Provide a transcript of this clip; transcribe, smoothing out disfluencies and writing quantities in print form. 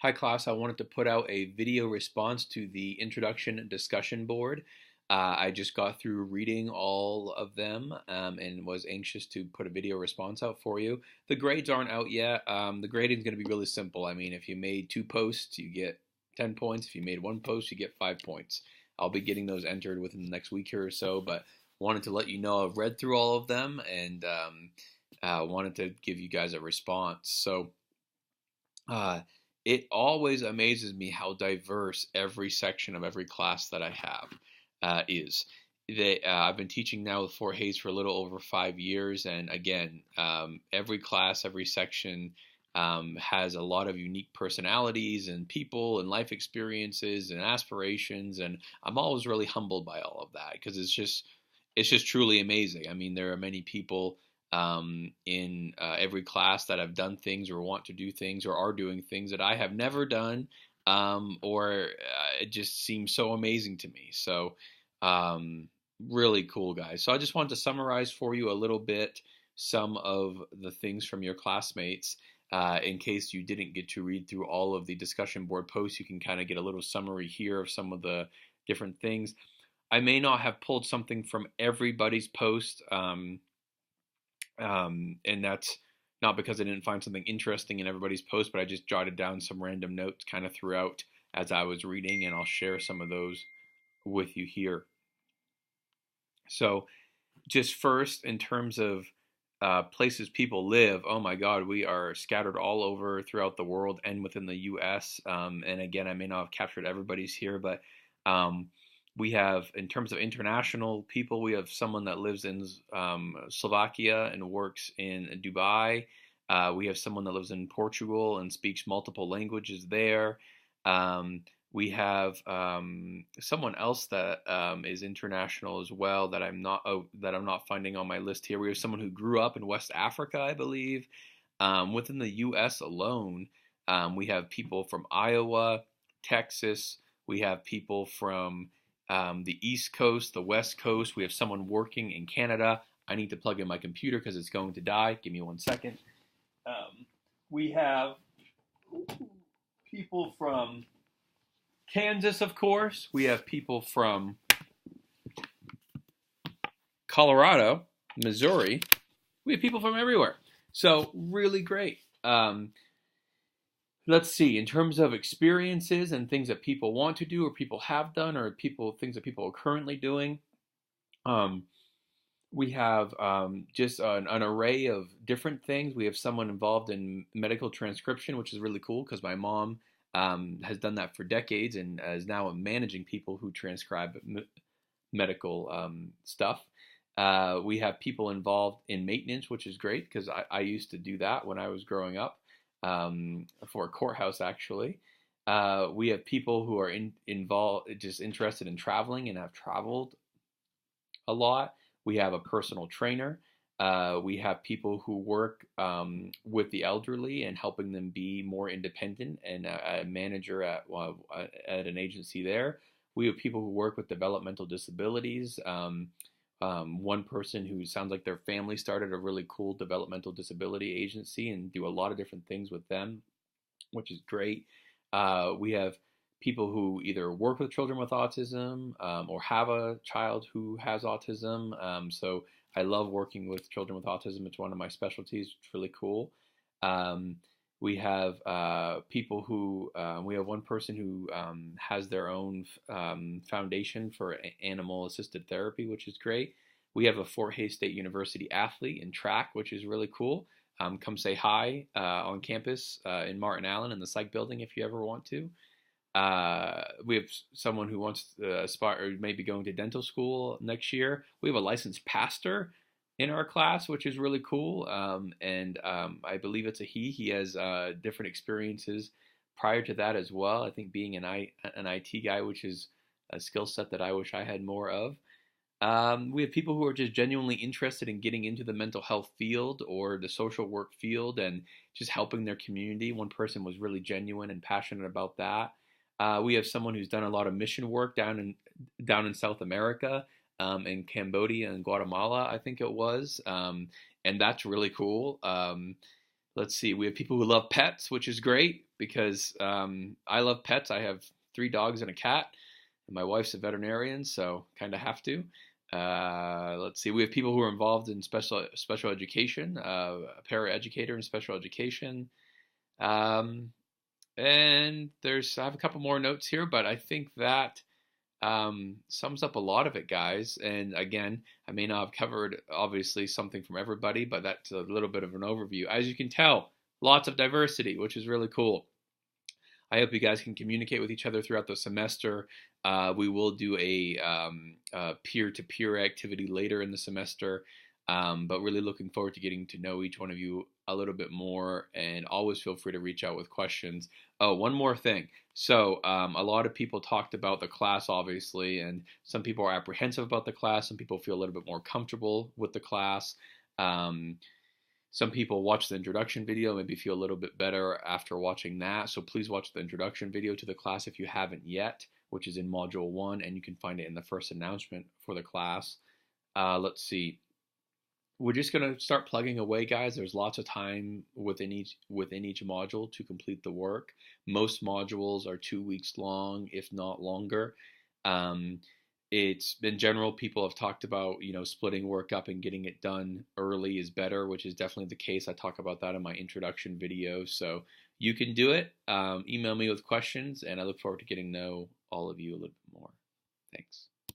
Hi class, I wanted to put out a video response to the introduction discussion board. I just got through reading all of them and was anxious to put a video response out for you. The grades aren't out yet. The grading is going to be really simple. I mean, if you made 2 posts, you get 10 points. If you made 1 post, you get 5 points. I'll be getting those entered within the next week here or so, but wanted to let you know I've read through all of them and wanted to give you guys a response. Uh, it always amazes me how diverse every section of every class that I have is. I've been teaching now with Fort Hays for a little over 5 years, and again, every class, every section has a lot of unique personalities and people and life experiences and aspirations, and I'm always really humbled by all of that because it's just truly amazing. I mean, there are many people in every class that have done things or want to do things or are doing things that I have never done, or it just seems so amazing to me. So, really cool, guys. So I just wanted to summarize for you a little bit some of the things from your classmates. In case you didn't get to read through all of the discussion board posts, you can kind of get a little summary here of some of the different things. I may not have pulled something from everybody's post. And that's not because I didn't find something interesting in everybody's post, but I just jotted down some random notes kind of throughout as I was reading, and I'll share some of those with you here. So, just first, in terms of places people live, oh my God, we are scattered all over throughout the world and within the U.S. And again, I may not have captured everybody's here, but we have, in terms of international people, we have someone that lives in Slovakia and works in Dubai. We have someone that lives in Portugal and speaks multiple languages there. We have someone else that is international as well that I'm not finding on my list here. We have someone who grew up in West Africa, I believe. Within the U.S. alone, we have people from Iowa, Texas. We have people from the East Coast, the West Coast. We have someone working in Canada. I need to plug in my computer because it's going to die. Give me 1 second. We have people from Kansas, of course. We have people from Colorado, Missouri. We have people from everywhere. So really great. Let's see, in terms of experiences and things that people want to do or people have done or things that people are currently doing, we have just an array of different things. We have someone involved in medical transcription, which is really cool because my mom has done that for decades and is now managing people who transcribe medical stuff. We have people involved in maintenance, which is great because I used to do that when I was growing up. For a courthouse, actually. We have people who are involved, just interested in traveling and have traveled a lot. We have a personal trainer. We have people who work with the elderly and helping them be more independent, and a manager at an agency there. We have people who work with developmental disabilities. One person who sounds like their family started a really cool developmental disability agency and do a lot of different things with them, which is great. We have people who either work with children with autism or have a child who has autism. So I love working with children with autism. It's one of my specialties. It's really cool. We have people who, we have one person who has their own foundation for animal assisted therapy, which is great. We have a Fort Hays State University athlete in track, which is really cool. Come say hi on campus in Martin Allen in the psych building if you ever want to. We have someone who wants to aspire or maybe going to dental school next year. We have a licensed pastor in our class, which is really cool. And I believe it's a he. He has different experiences prior to that as well. I think being an IT guy, which is a skill set that I wish I had more of. We have people who are just genuinely interested in getting into the mental health field or the social work field and just helping their community. One person was really genuine and passionate about that. We have someone who's done a lot of mission work down in South America. In Cambodia and Guatemala, I think it was, and that's really cool. Let's see. We have people who love pets, which is great because I love pets. I have 3 dogs and a cat, and my wife's a veterinarian, so kind of have to. Let's see. We have people who are involved in special education, a paraeducator in special education, um, and I have a couple more notes here, but I think that sums up a lot of it, guys. And again, I may not have covered obviously something from everybody, but that's a little bit of an overview. As you can tell, lots of diversity, which is really cool. I hope you guys can communicate with each other throughout the semester. We will do a peer-to-peer activity later in the semester, but really looking forward to getting to know each one of you a little bit more. And always feel free to reach out with questions. Oh, one more thing. So a lot of people talked about the class, obviously, and some people are apprehensive about the class. Some people feel a little bit more comfortable with the class. Um, some people watch the introduction video, maybe feel a little bit better after watching that. So please watch the introduction video to the class if you haven't yet, which is in Module 1, and you can find it in the first announcement for the class. Let's see. We're just going to start plugging away, guys. There's lots of time within each module to complete the work. Most modules are 2 weeks long, if not longer. It's in general, people have talked about, splitting work up and getting it done early is better, which is definitely the case. I talk about that in my introduction video. So you can do it. Email me with questions, and I look forward to getting to know all of you a little bit more. Thanks.